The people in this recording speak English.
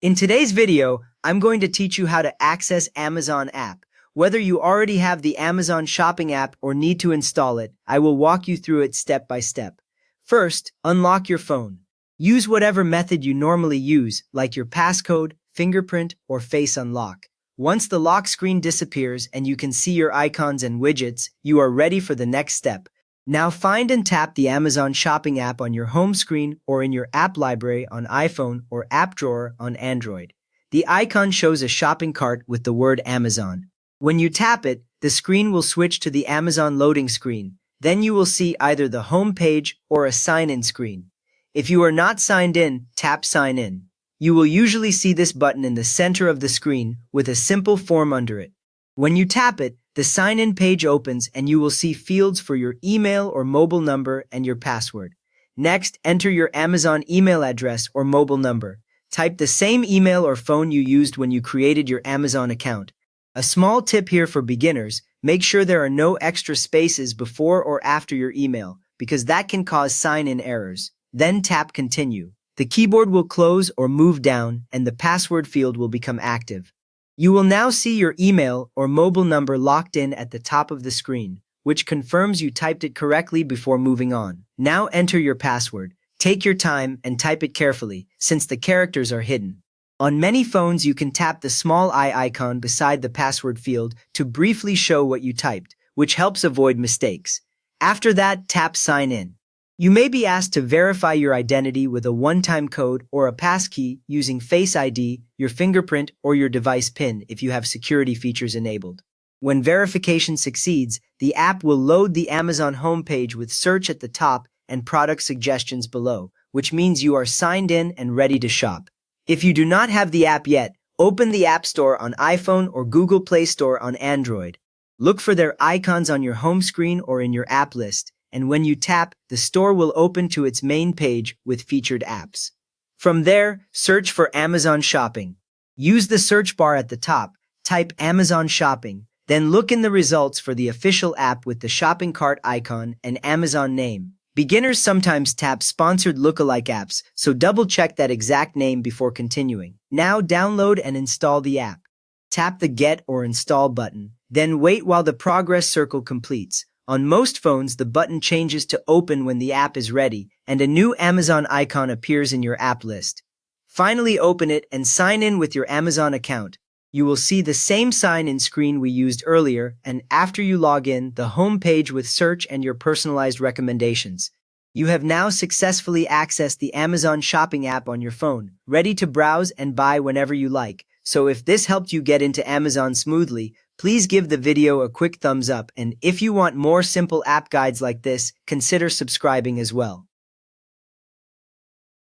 In today's video, I'm going to teach you how to access Amazon app. Whether you already have the Amazon Shopping app or need to install it, I will walk you through it step by step. First, unlock your phone. Use whatever method you normally use, like your passcode, fingerprint, or face unlock. Once the lock screen disappears and you can see your icons and widgets, you are ready for the next step. Now find and tap the Amazon Shopping app on your home screen or in your app library on iPhone or app drawer on Android. The icon shows a shopping cart with the word Amazon. When you tap it, the screen will switch to the Amazon loading screen. Then you will see either the home page or a sign-in screen. If you are not signed in, tap Sign In. You will usually see this button in the center of the screen with a simple form under it. When you tap it, the sign-in page opens and you will see fields for your email or mobile number and your password. Next, enter your Amazon email address or mobile number. Type the same email or phone you used when you created your Amazon account. A small tip here for beginners, make sure there are no extra spaces before or after your email, because that can cause sign-in errors. Then tap Continue. The keyboard will close or move down and the password field will become active. You will now see your email or mobile number locked in at the top of the screen, which confirms you typed it correctly before moving on. Now enter your password. Take your time and type it carefully, since the characters are hidden. On many phones, you can tap the small eye icon beside the password field to briefly show what you typed, which helps avoid mistakes. After that, tap Sign In. You may be asked to verify your identity with a one-time code or a passkey using Face ID, your fingerprint, or your device PIN if you have security features enabled. When verification succeeds, the app will load the Amazon homepage with search at the top and product suggestions below, which means you are signed in and ready to shop. If you do not have the app yet, open the App Store on iPhone or Google Play Store on Android. Look for their icons on your home screen or in your app list, and when you tap, the store will open to its main page with featured apps. From there, search for Amazon Shopping. Use the search bar at the top, type Amazon Shopping, then look in the results for the official app with the shopping cart icon and Amazon name. Beginners sometimes tap sponsored lookalike apps, so double-check that exact name before continuing. Now download and install the app. Tap the Get or Install button, then wait while the progress circle completes. On most phones, the button changes to Open when the app is ready, and a new Amazon icon appears in your app list. Finally, open it and sign in with your Amazon account. You will see the same sign-in screen we used earlier, and after you log in, the home page with search and your personalized recommendations. You have now successfully accessed the Amazon Shopping app on your phone, ready to browse and buy whenever you like. So if this helped you get into Amazon smoothly, please give the video a quick thumbs up, and if you want more simple app guides like this, consider subscribing as well.